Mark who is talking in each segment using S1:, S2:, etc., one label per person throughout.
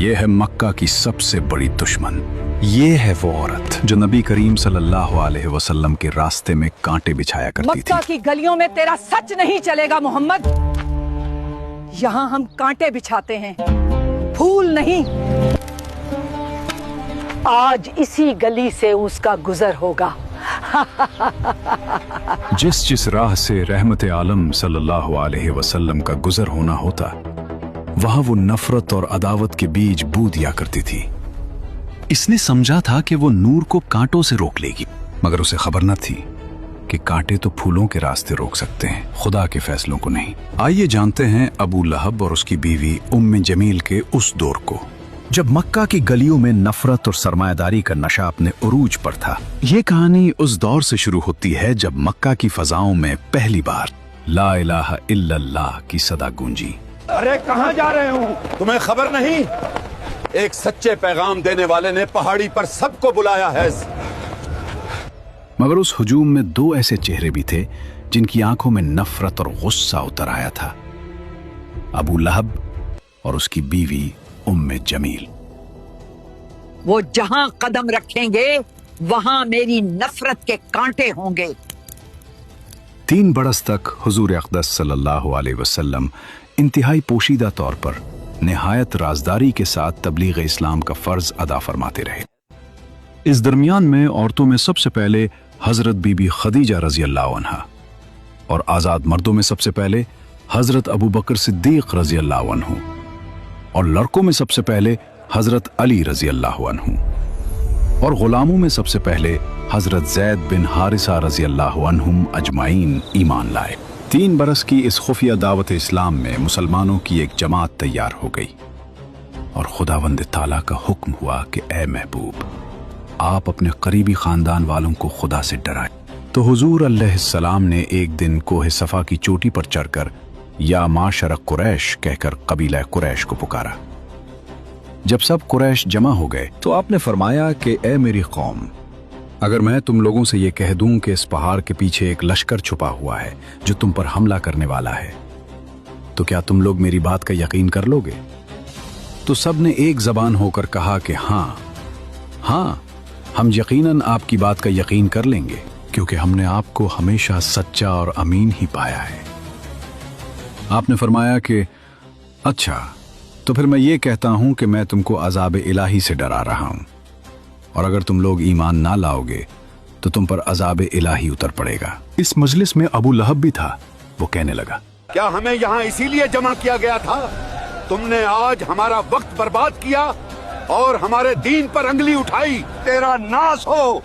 S1: یہ ہے مکہ کی سب سے بڑی دشمن. یہ ہے وہ عورت جو نبی کریم صلی اللہ علیہ وسلم کے راستے میں کانٹے بچھایا کرتی تھی.
S2: مکہ کی گلیوں میں تیرا سچ نہیں چلے گا محمد. یہاں ہم کانٹے بچھاتے ہیں، پھول نہیں. آج اسی گلی سے اس کا گزر ہوگا.
S1: جس راہ سے رحمت عالم صلی اللہ علیہ وسلم کا گزر ہونا ہوتا، وہاں وہ نفرت اور عداوت کے بیج بو دیا کرتی تھی. اس نے سمجھا تھا کہ وہ نور کو کانٹوں سے روک لے گی، مگر اسے خبر نہ تھی کہ کانٹے تو پھولوں کے راستے روک سکتے ہیں، خدا کے فیصلوں کو نہیں. آئیے جانتے ہیں ابو لہب اور اس کی بیوی ام جمیل کے اس دور کو جب مکہ کی گلیوں میں نفرت اور سرمایہ داری کا نشہ اپنے عروج پر تھا. یہ کہانی اس دور سے شروع ہوتی ہے جب مکہ کی فضاؤں میں پہلی بار لا الہ الا اللہ کی صدا گونجی.
S3: ارے کہاں جا رہے ہوں؟ تمہیں خبر نہیں؟ ایک سچے پیغام دینے والے نے پہاڑی پر سب کو بلایا ہے.
S1: مگر اس ہجوم میں دو ایسے چہرے بھی تھے جن کی آنکھوں میں نفرت اور غصہ اتر آیا تھا: ابو لہب اور اس کی بیوی ام جمیل.
S2: وہ جہاں قدم رکھیں گے وہاں میری نفرت کے کانٹے ہوں گے.
S1: 3 برس تک حضور اقدس صلی اللہ علیہ وسلم انتہائی پوشیدہ طور پر نہایت رازداری کے ساتھ تبلیغ اسلام کا فرض ادا فرماتے رہے. اس درمیان میں عورتوں میں سب سے پہلے حضرت بی بی خدیجہ رضی اللہ عنہا، اور آزاد مردوں میں سب سے پہلے حضرت ابو بکر صدیق رضی اللہ عنہ، اور لڑکوں میں سب سے پہلے حضرت علی رضی اللہ عنہ، اور غلاموں میں سب سے پہلے حضرت زید بن حارثہ رضی اللہ عنہم اجمعین ایمان لائے. 3 برس کی اس خفیہ دعوت اسلام میں مسلمانوں کی ایک جماعت تیار ہو گئی، اور خداوند تعالیٰ کا حکم ہوا کہ اے محبوب، آپ اپنے قریبی خاندان والوں کو خدا سے ڈرائیں. تو حضور علیہ السلام نے ایک دن کوہ صفا کی چوٹی پر چڑھ کر یا معاشر قریش کہہ کر قبیلہ قریش کو پکارا. جب سب قریش جمع ہو گئے تو آپ نے فرمایا کہ اے میری قوم، اگر میں تم لوگوں سے یہ کہہ دوں کہ اس پہاڑ کے پیچھے ایک لشکر چھپا ہوا ہے جو تم پر حملہ کرنے والا ہے، تو کیا تم لوگ میری بات کا یقین کر لو گے؟ تو سب نے ایک زبان ہو کر کہا کہ ہاں ہاں، ہم یقیناً آپ کی بات کا یقین کر لیں گے، کیونکہ ہم نے آپ کو ہمیشہ سچا اور امین ہی پایا ہے. آپ نے فرمایا کہ اچھا، تو پھر میں یہ کہتا ہوں کہ میں تم کو عذاب الہی سے ڈرا رہا ہوں، اور اگر تم لوگ ایمان نہ لاؤ گے تو تم پر عذاب الہی اتر پڑے گا. اس مجلس میں ابو لہب بھی تھا. وہ کہنے لگا،
S3: کیا ہمیں یہاں اسی لیے جمع کیا گیا تھا؟ تم نے آج ہمارا وقت برباد کیا اور ہمارے دین پر انگلی اٹھائی. تیرا ناس ہو!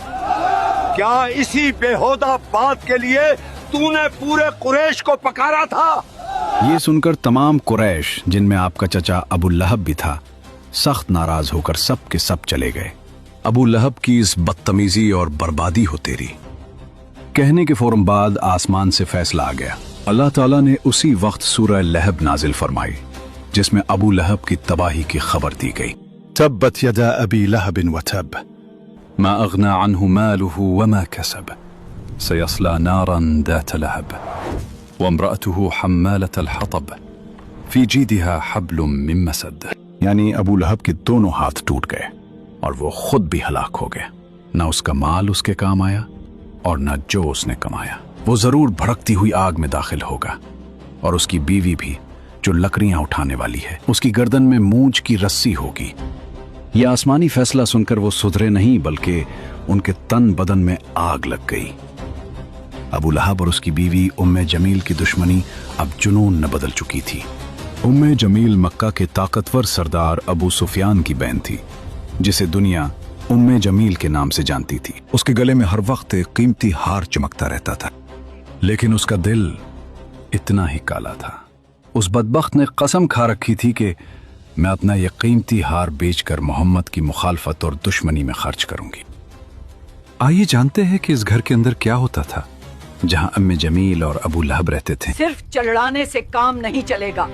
S3: کیا اسی بےہودہ بات کے لیے تو نے پورے قریش کو پکارا تھا؟
S1: یہ سن کر تمام قریش، جن میں آپ کا چچا ابو لہب بھی تھا، سخت ناراض ہو کر سب کے سب چلے گئے. ابو لہب کی اس بدتمیزی اور بربادی ہو تیری کہنے کے فوراً بعد آسمان سے فیصلہ آ گیا. اللہ تعالیٰ نے اسی وقت سورہ لہب نازل فرمائی، جس میں ابو لہب کی تباہی کی خبر دی گئی. تبت یدا ابی لہب وتب ما اغنى عنه ماله وما كسب سيصلى نارا ذات لهب وامرأته حمالة الحطب في جيدها حبل من مسد. یعنی ابو لہب کے دونوں ہاتھ ٹوٹ گئے اور وہ خود بھی ہلاک ہو گیا. نہ اس کا مال اس کے کام آیا اور نہ جو اس نے کمایا. وہ ضرور بھڑکتی ہوئی آگ میں داخل ہوگا، اور اس کی بیوی بھی جو لکڑیاں اٹھانے والی ہے. اس کی گردن میں مونچھ کی رسی ہوگی. یہ آسمانی فیصلہ سن کر وہ سدھرے نہیں، بلکہ ان کے تن بدن میں آگ لگ گئی. ابو لہب اور اس کی بیوی ام جمیل کی دشمنی اب جنون نہ بدل چکی تھی. ام جمیل مکہ کے طاقتور سردار ابو سفیان کی بہن تھی، جسے دنیا ام جمیل کے نام سے جانتی تھی. اس کے گلے میں ہر وقت ایک قیمتی ہار چمکتا رہتا تھا، لیکن اس کا دل اتنا ہی کالا تھا. اس بدبخت نے قسم کھا رکھی تھی کہ میں اپنا یہ قیمتی ہار بیچ کر محمد کی مخالفت اور دشمنی میں خرچ کروں گی. آئیے جانتے ہیں کہ اس گھر کے اندر کیا ہوتا تھا جہاں ام جمیل اور ابو لہب رہتے تھے.
S2: صرف چڑھانے سے کام نہیں چلے گا،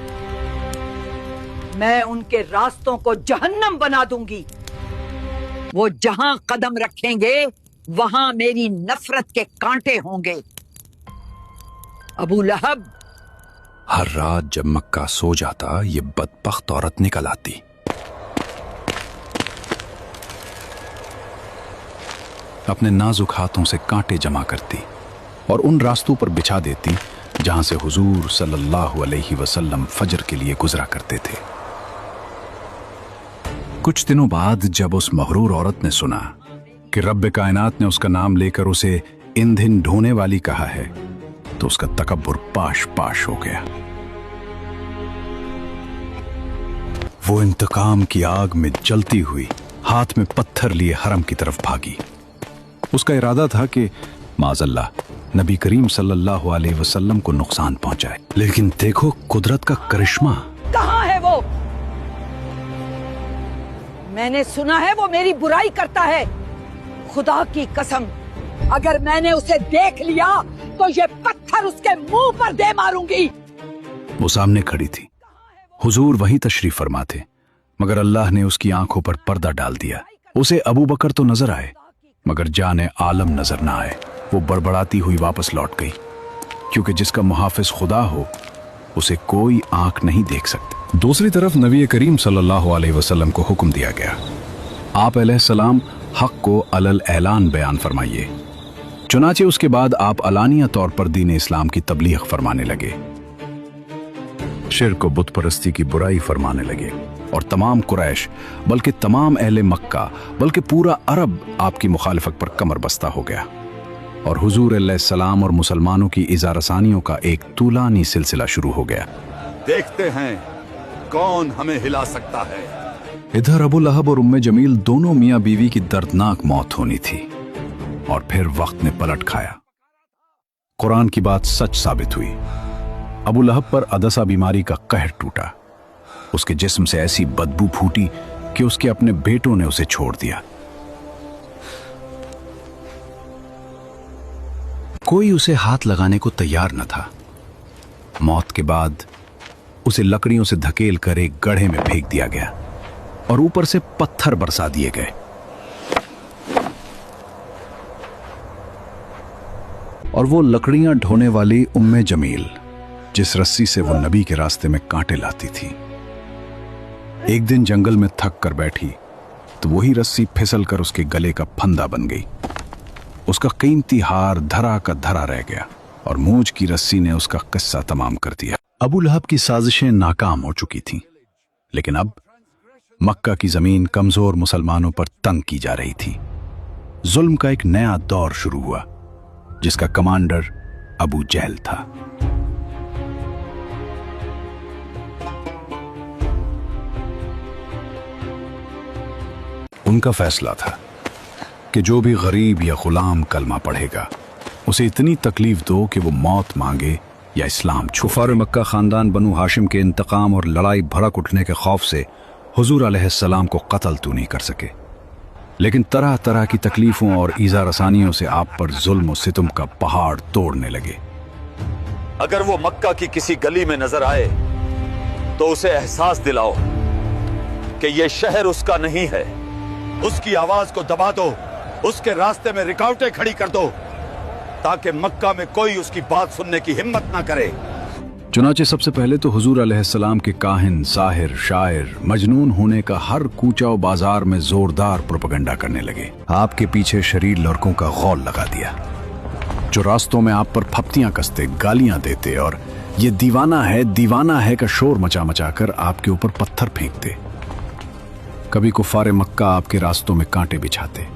S2: میں ان کے راستوں کو جہنم بنا دوں گی. وہ جہاں قدم رکھیں گے وہاں میری نفرت کے کانٹے ہوں گے. ابو لہب
S1: ہر رات جب مکہ سو جاتا، یہ بدبخت عورت نکل آتی अपने नाजुक हाथों से कांटे जमा करती और उन रास्तों पर बिछा देती जहां से हुजूर सल्लल्लाहु अलैहि वसल्लम फजर के लिए गुजरा करते थे। कुछ दिनों बाद जब उस मगरूर औरत ने सुना कि रब्बे कायनात ने उसका नाम लेकर उसे ईंधन ढोने वाली कहा है, तो उसका तकब्बुर पाश पाश हो गया। वो इंतकाम की आग में जलती हुई हाथ में पत्थर लिए हरम की तरफ भागी। उसका इरादा था कि माज़अल्लाह नबी करीम सल्लल्लाहु अलैहि वसल्लम को नुकसान पहुंचाए, लेकिन देखो कुदरत का करिश्मा।
S2: कहाँ है वो? मैंने सुना है वो मेरी बुराई करता है। खुदा की कसम, अगर मैंने उसे देख लिया तो ये पत्थर उसके मुंह पर दे मारूंगी।
S1: वो सामने खड़ी थी, हुजूर वहीं तशरीफ फरमा थे, मगर अल्लाह ने उसकी आंखों पर पर्दा डाल दिया। उसे अबू बकर तो नजर आए, मगर जाने आलम नजर ना आए। वो बड़बड़ाती हुई वापस लौट गई, क्योंकि जिसका मुहाफिज खुदा हो उसे कोई आंख नहीं देख सकती। दूसरी तरफ नबी करीम सल्लल्लाहु अलैहि वसल्लम को हुक्म दिया गया, आप अलैहिस्सलाम हक को अलल ऐलान बयान फरमाइए। चुनाचे उसके बाद आप अलानिया तौर पर दीन इस्लाम की तबलीग फरमाने लगे, शिर्क व बुत परस्ती की बुराई फरमाने लगे, और तमाम कुरैश बल्कि तमाम अहले मक्का बल्कि पूरा अरब आपकी मुखालिफत पर कमर बस्ता हो गया, और हुजूर अलैहिस्सलाम और मुसलमानों की इज़ारसानियों का एक तूलानी सिलसिला शुरू हो गया।
S3: देखते हैं कौन हमें हिला सकता है।
S1: इधर अबू लहब और उम्मे जमील दोनों मियां बीवी की दर्दनाक मौत होनी थी, और फिर वक्त ने पलट खाया। कुरान की बात सच साबित हुई। अबू लहब पर अदसा बीमारी का कहर टूटा। उसके जिस्म से ऐसी बदबू फूटी कि उसके अपने बेटों ने उसे छोड़ दिया। कोई उसे हाथ लगाने को तैयार न था। मौत के बाद उसे लकड़ियों से धकेल कर एक गड्ढे में फेंक दिया गया और ऊपर से पत्थर बरसा दिए गए। और वो लकड़ियां ढोने वाली उम्मे जमील, जिस रस्सी से वो नबी के रास्ते में कांटे लाती थी, एक दिन जंगल में थक कर बैठी तो वही रस्सी फिसल कर उसके गले का फंदा बन गई। उसका कीमती हार धरा का धरा रह गया और मूंछ की रस्सी ने उसका किस्सा तमाम कर दिया। अबू लहब की साजिशें नाकाम हो चुकी थीं, लेकिन अब मक्का की जमीन कमजोर मुसलमानों पर तंग की जा रही थी। जुल्म का एक नया दौर शुरू हुआ, जिसका कमांडर अबू जहल था। उनका फैसला था कि जो भी गरीब या गुलाम कलमा पढ़ेगा उसे इतनी तकलीफ दो कि वो मौत मांगे या इस्लाम छोड़े। कुफार मक्का खानदान बनु हाशिम के इंतकाम और लड़ाई भड़क उठने के खौफ से हुजूर अलैहिस्सलाम को कत्ल तो नहीं कर सके, लेकिन तरह तरह की तकलीफों और ईज़ा रसानियों से आप पर जुल्म और सितम का पहाड़ तोड़ने लगे।
S4: अगर वो मक्का की किसी गली में नजर आए तो उसे एहसास दिलाओ कि ये शहर उसका नहीं है।
S3: उसकी आवाज को दबा दो, उसके रास्ते में रुकावटें खड़ी कर दो, ताकि मक्का में कोई उसकी बात सुनने की हिम्मत ना करे।
S1: चुनाचे सबसे पहले तो हुजूर अलैहिस्सलाम के काहिन, साहिर, शायर, मजनून होने का हर कूचा और बाजार में जोरदार प्रोपेगेंडा करने लगे। आपके पीछे शरीर लड़कों का गौल लगा दिया, जो रास्तों में आप पर फप्तियां कसते, गालियां देते और ये दीवाना है का शोर मचा मचा कर आपके ऊपर पत्थर फेंकते। कभी कुफारे मक्का आपके रास्तों में कांटे बिछाते,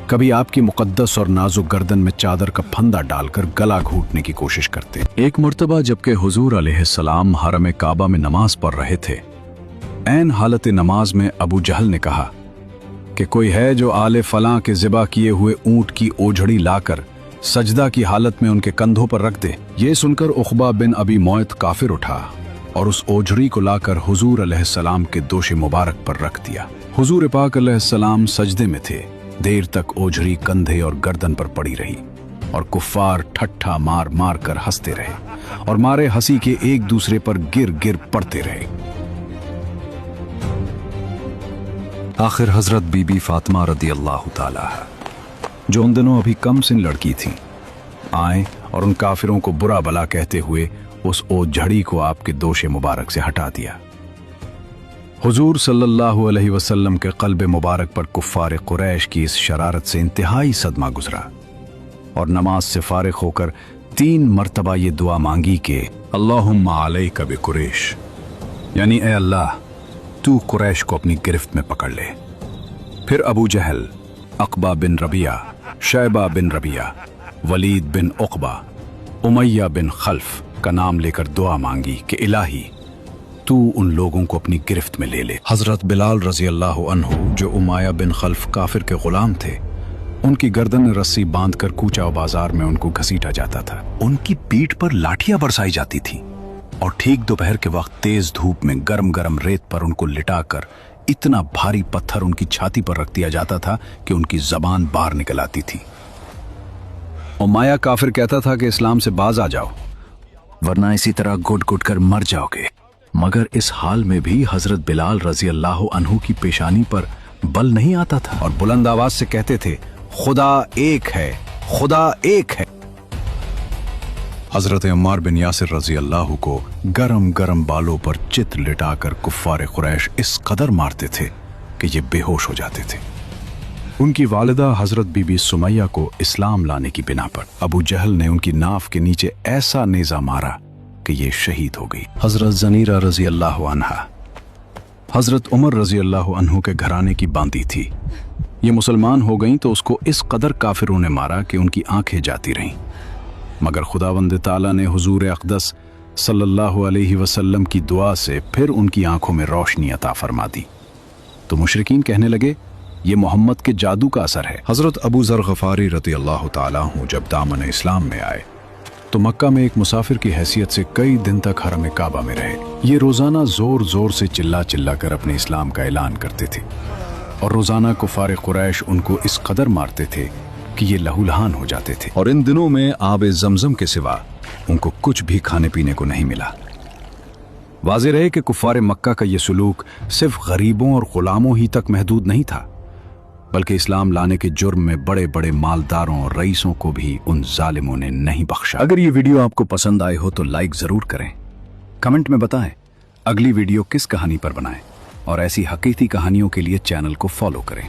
S1: कभी आपकी मुकद्दस और नाजुक गर्दन में चादर का फंदा डालकर गला घूटने की कोशिश करते। एक मर्तबा जबकि हुजूर अलैहिस्सलाम हरम काबा में नमाज पढ़ रहे थे, ऐन हालत नमाज में अबू जहल ने कहा कि कोई है जो आले फलां के ज़िबा किए हुए ऊंट की ओझड़ी लाकर सजदा की हालत में उनके कंधों पर रख दे। ये सुनकर उक़बा बिन अबी मुअयत काफिर उठा और उस ओझड़ी को लाकर हुजूर अलैहिस्सलाम के दोशे मुबारक पर रख दिया। हुजूर पाक अलैहिस्सलाम सजदे में थे। देर तक ओझड़ी कंधे और गर्दन पर पड़ी रही और कुफ्फार ठट्ठा मार मार कर हंसते रहे और मारे हंसी के एक दूसरे पर गिर गिर पड़ते रहे। आखिर हजरत बीबी फातिमा रदियल्लाहु ताला, जो उन दिनों अभी कम सिन लड़की थी, आए और उन काफिरों को बुरा भला कहते हुए उस ओझड़ी को आपके दोशे मुबारक से हटा दिया। हुजूर सल्लल्लाहु अलैहि वसल्लम के क़ल्ब मुबारक पर कुफ़ार कुरैश की इस शरारत से इंतहाई सदमा गुजरा और नमाज से फारिग होकर 3 मरतबा ये दुआ मांगी कि अल्लाहुम्मा अलैका बिकुरैश, यानी ए अल्लाह तू कुरैश को अपनी गिरफ्त में पकड़ ले। फिर अबू जहल, अक़बा बिन रबिया, शैबा बिन रबिया, वलीद बिन उक़बा, उमैया बिन खल्फ का नाम लेकर दुआ मांगी कि इलाही तू उन लोगों को अपनी गिरफ्त में ले ले। हजरत बिलाल रजी अल्लाह अन्हु, जो उमैया बिन खल्फ काफिर के गुलाम थे, उनकी गर्दन में रस्सी बांधकर कूचा बाजार में उनको घसीटा जाता था। उनकी पीठ पर लाठियां बरसाई जाती थी और ठीक दोपहर के वक्त तेज धूप में गरम गरम रेत पर उनको लिटाकर इतना भारी पत्थर उनकी छाती पर रख दिया जाता था कि उनकी जबान बाहर निकल आती थी। उमैया काफिर कहता था कि इस्लाम से बाज आ जाओ वरना इसी तरह घुट घुट कर मर जाओगे। मगर इस हाल में भी हजरत बिलाल रजी अल्लाह अन्हु की पेशानी पर बल नहीं आता था और बुलंद आवाज से कहते थे, खुदा एक है, खुदा एक है। हजरत अम्मार बिन यासिर रजी अल्लाह को गरम गरम बालों पर चित लिटाकर कुफ्फार कुरैश इस कदर मारते थे कि ये बेहोश हो जाते थे। उनकी वालिदा हजरत बीबी सुमैया को इस्लाम लाने की बिना पर अबू जहल ने उनकी नाफ के नीचे ऐसा नेजा मारा कि ये शहीद हो गई। हजरत जनीरा रजी अल्लाह अन्हा हजरत उमर रजी अल्लाह अन्हु के घराने की बांदी थी। ये मुसलमान हो गईं तो उसको इस कदर काफिरों ने मारा कि उनकी आंखें जाती रहीं। मगर खुदावंद ताला ने हुजूर अक़दस सल्लल्लाहु अलैहि वसल्लम की दुआ से फिर उनकी आंखों में रोशनी अता फरमा दी। तो मुशरिकीन कहने लगे, ये मोहम्मद के जादू का असर है। हजरत अबू ज़र गफारी रज़ी अल्लाह ताला अन्हु जब दामन इस्लाम में आए तो मक्का में एक मुसाफिर की हैसियत से कई दिन तक हरम काबा में रहे। ये रोजाना जोर जोर से चिल्ला चिल्ला कर अपने इस्लाम का ऐलान करते थे और रोजाना कुफार कुरैश उनको इस कदर मारते थे कि ये लहूलहान हो जाते थे और इन दिनों में आब जमजम के सिवा उनको कुछ भी खाने पीने को नहीं मिला। वाज़ेह रहे कि कुफार मक्का का ये सलूक सिर्फ गरीबों और गुलामों ही तक महदूद नहीं था, बल्कि इस्लाम लाने के जुर्म में बड़े बड़े मालदारों और रईसों को भी उन जालिमों ने नहीं बख्शा। अगर ये वीडियो आपको पसंद आए हो तो लाइक जरूर करें, कमेंट में बताएं अगली वीडियो किस कहानी पर बनाएं और ऐसी हकीकी कहानियों के लिए चैनल को फॉलो करें।